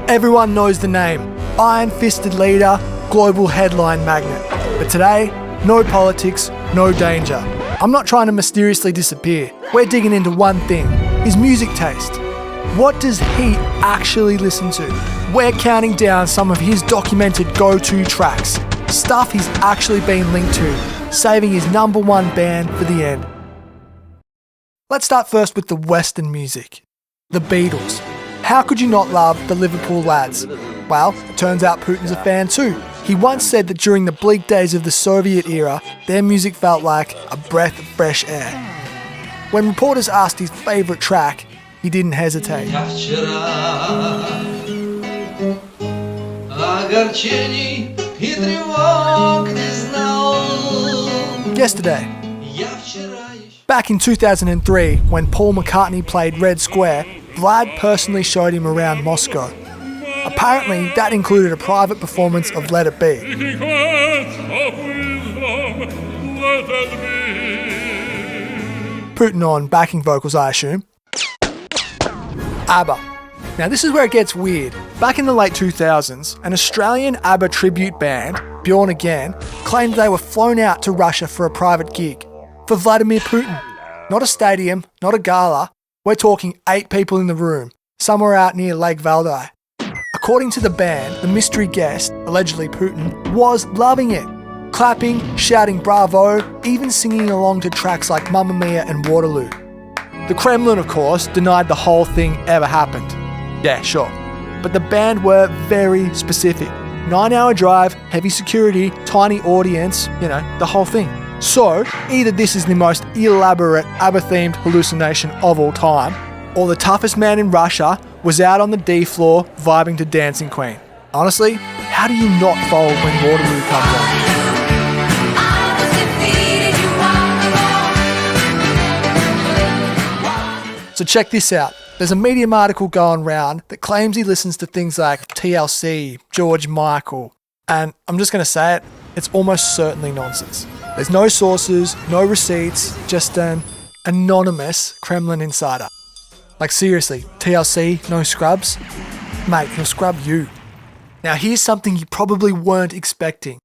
Everyone knows the name. Iron-fisted leader, global headline magnet. But today, no politics, no danger. I'm not trying to mysteriously disappear. We're digging into one thing, his music taste. What does he actually listen to? We're counting down some of his documented go-to tracks, stuff he's actually been linked to, saving his number one band for the end. Let's start first with the Western music. The Beatles. How could you not love the Liverpool lads? Well, it turns out Putin's a fan too. He once said that during the bleak days of the Soviet era, their music felt like a breath of fresh air. When reporters asked his favourite track, he didn't hesitate. Yesterday. Back in 2003, when Paul McCartney played Red Square, Vlad personally showed him around Moscow. Apparently, that included a private performance of Let It Be. Putin on backing vocals, I assume. ABBA. Now this is where it gets weird. Back in the late 2000s, an Australian ABBA tribute band, Bjorn Again, claimed they were flown out to Russia for a private gig. For Vladimir Putin. Not a stadium, not a gala. We're talking 8 people in the room, somewhere out near Lake Valdai. According to the band, the mystery guest, allegedly Putin, was loving it. Clapping, shouting bravo, even singing along to tracks like Mamma Mia and Waterloo. The Kremlin, of course, denied the whole thing ever happened. Yeah, sure. But the band were very specific. 9-hour drive, heavy security, tiny audience, the whole thing. So, either this is the most elaborate ABBA-themed hallucination of all time, or the toughest man in Russia was out on the D floor vibing to Dancing Queen. Honestly, how do you not fold when Waterloo comes on? So check this out. There's a Medium article going round that claims he listens to things like TLC, George Michael, and I'm just going to say it, it's almost certainly nonsense. There's no sources, no receipts, just an anonymous Kremlin insider. Like seriously, TLC, no scrubs? Mate, he'll scrub you. Now here's something you probably weren't expecting.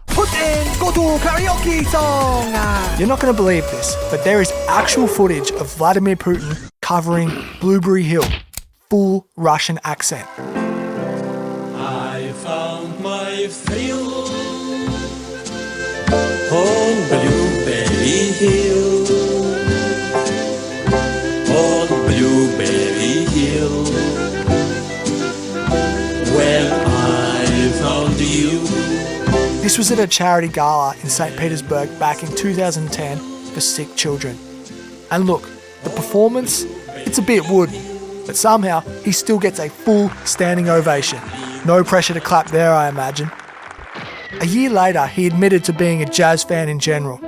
Putin, go to karaoke song! You're not going to believe this, but there is actual footage of Vladimir Putin covering Blueberry Hill, full Russian accent. I found my thrill on Blueberry Hill, on Blueberry Hill, when I found you. This was at a charity gala in St. Petersburg back in 2010 for sick children. And look, the performance, it's a bit wooden, but somehow he still gets a full standing ovation. No pressure to clap there, I imagine. A year later, he admitted to being a jazz fan in general.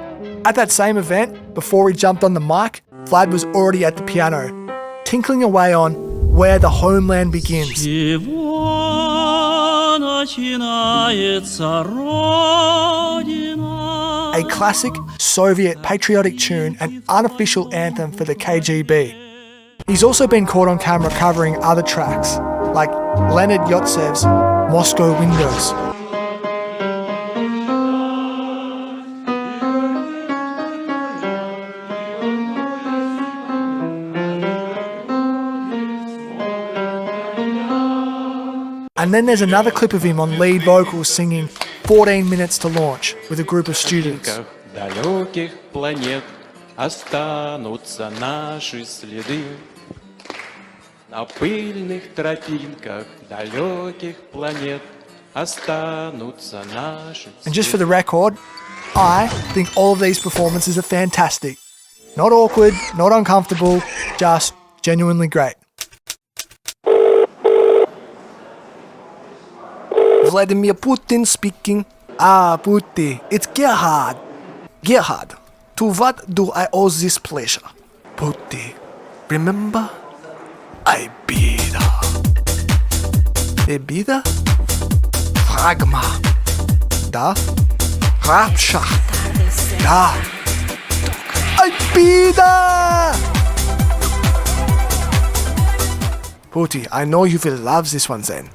At that same event, before he jumped on the mic, Vlad was already at the piano, tinkling away on Where the Homeland Begins. A classic Soviet patriotic tune and unofficial anthem for the KGB. He's also been caught on camera covering other tracks, like Leonard Yotsev's Moscow Windows. And then there's another clip of him on lead vocals singing 14 Minutes to Launch with a group of students. And just for the record, I think all of these performances are fantastic. Not awkward, not uncomfortable, just genuinely great. Vladimir Putin speaking. Putin, it's Gerhard. Gerhard, to what do I owe this pleasure? Putin, remember? I bida. Bida? Fragma. Da? Rapschacht. Da. I bida! Putin, I know you will love this one then.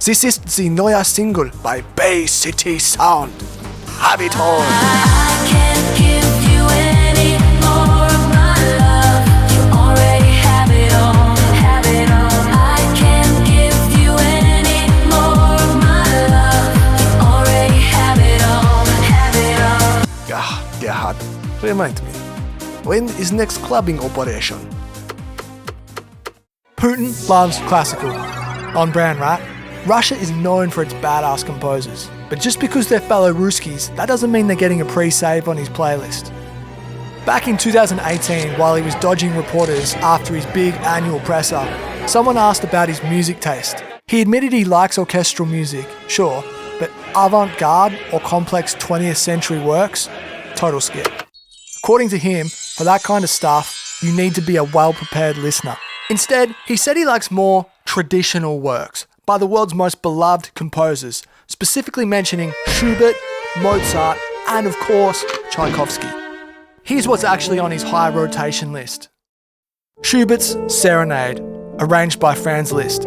This is the neue Single by Bay City Sound. Have it all. I can't give you any more of my love. You already have it all, have it all. I can't give you any more of my love. You already have it all, have it all. Ah, Gerhard, remind me, when is next clubbing operation? Putin loves classical. On brand, right? Russia is known for its badass composers, but just because they're fellow Ruskies, that doesn't mean they're getting a pre-save on his playlist. Back in 2018, while he was dodging reporters after his big annual presser, someone asked about his music taste. He admitted he likes orchestral music, sure, but avant-garde or complex 20th century works? Total skip. According to him, for that kind of stuff, you need to be a well-prepared listener. Instead, he said he likes more traditional works by the world's most beloved composers, specifically mentioning Schubert, Mozart, and of course, Tchaikovsky. Here's what's actually on his high rotation list. Schubert's Serenade, arranged by Franz Liszt.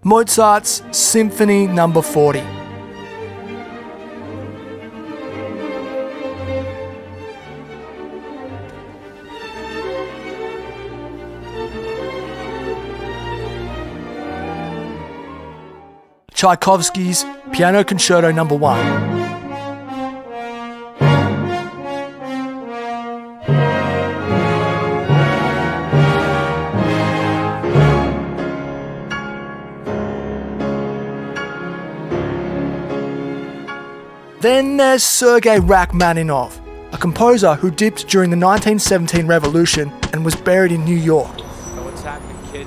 Mozart's Symphony No. 40. Tchaikovsky's Piano Concerto No. 1. Then there's Sergei Rachmaninoff, a composer who dipped during the 1917 revolution and was buried in New York.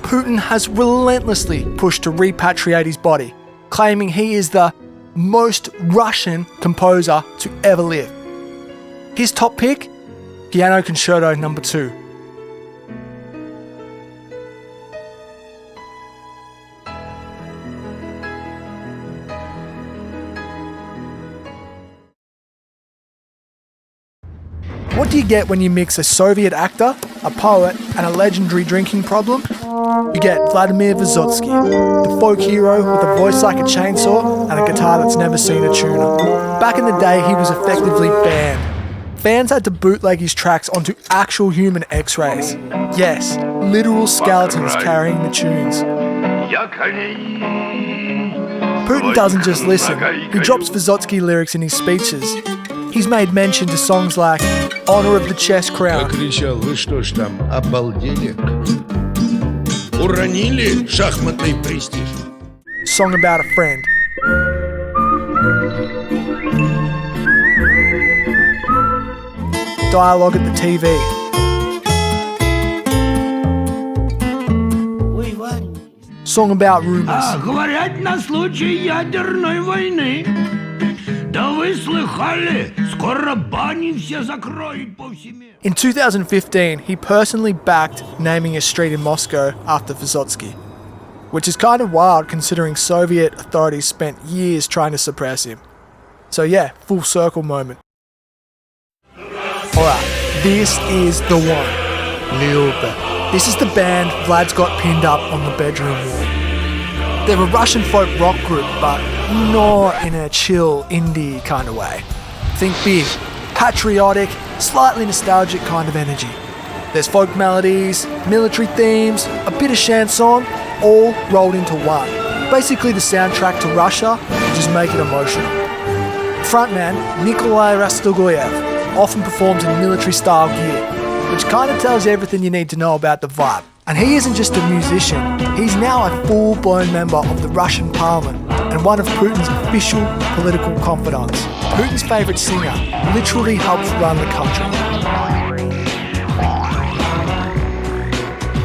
Putin has relentlessly pushed to repatriate his body, claiming he is the most Russian composer to ever live. His top pick? Piano Concerto No. 2. What do you get when you mix a Soviet actor, a poet, and a legendary drinking problem? You get Vladimir Vysotsky, the folk hero with a voice like a chainsaw and a guitar that's never seen a tuner. Back in the day, he was effectively banned. Fans had to bootleg his tracks onto actual human X-rays. Yes, literal skeletons carrying the tunes. Putin doesn't just listen, he drops Vysotsky lyrics in his speeches. He's made mention to songs like Honor of the Chess Crown, Кричал, вы что ж там, обалдели? Уронили шахматный престиж? Song About a Friend. Dialogue at the TV. Song About Rumors. Говорят на случай ядерной войны. Да вы слыхали, скоро бани все закроют по всему. In 2015, he personally backed naming a street in Moscow after Vysotsky, which is kind of wild considering Soviet authorities spent years trying to suppress him. So yeah, full circle moment. Alright, this is the one. Lyuba. This is the band Vlad's got pinned up on the bedroom wall. They're a Russian folk rock group, but not in a chill indie kind of way. Think big, patriotic, slightly nostalgic kind of energy. There's folk melodies, military themes, a bit of chanson, all rolled into one. Basically the soundtrack to Russia, just make it emotional. Frontman Nikolai Rastogoyev often performs in military-style gear, which kind of tells you everything you need to know about the vibe. And he isn't just a musician, he's now a full-blown member of the Russian parliament and one of Putin's official political confidants. Putin's favourite singer literally helps run the country.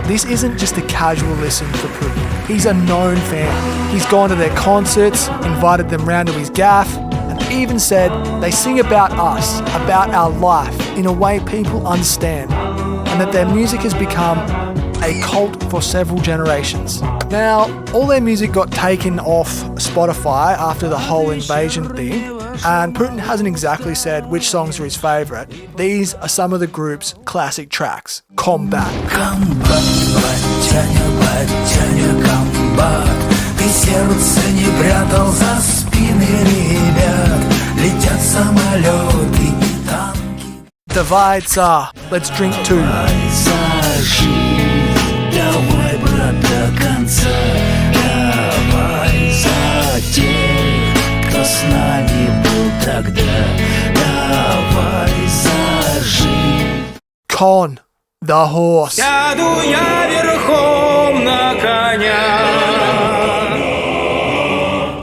This isn't just a casual listen for Putin. He's a known fan. He's gone to their concerts, invited them round to his gaff, and even said they sing about us, about our life, in a way people understand, and that their music has become a cult for several generations. Now, all their music got taken off Spotify after the whole invasion thing, And Putin hasn't exactly said which songs are his favourite. These are some of the group's classic tracks. Combat. Комбат, батяня, комбат. Ты сердце не прятал за спины ребят. Летят самолеты, танки. Давай, Tsar, let's drink too. За жизнь, давай, брат, до конца. Давай за тех, кто с нами был тогда. Давай за жизнь. Con, the horse. Сяду я верхом на коня,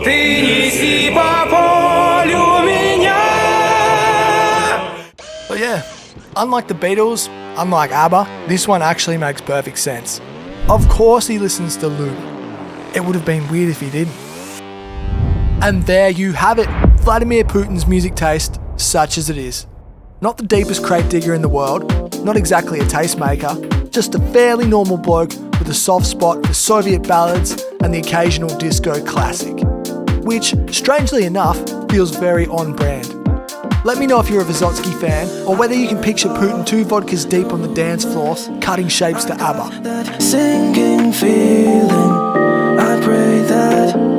ты неси по полю меня. But yeah, unlike the Beatles, unlike ABBA, this one actually makes perfect sense. Of course he listens to Lou. It would have been weird if he didn't. And there you have it, Vladimir Putin's music taste, such as it is. Not the deepest crate digger in the world, not exactly a tastemaker, just a fairly normal bloke with a soft spot for Soviet ballads and the occasional disco classic. Which, strangely enough, feels very on brand. Let me know if you're a Vysotsky fan, or whether you can picture Putin 2 vodkas deep on the dance floor, cutting shapes to ABBA. That singing feeling, I pray that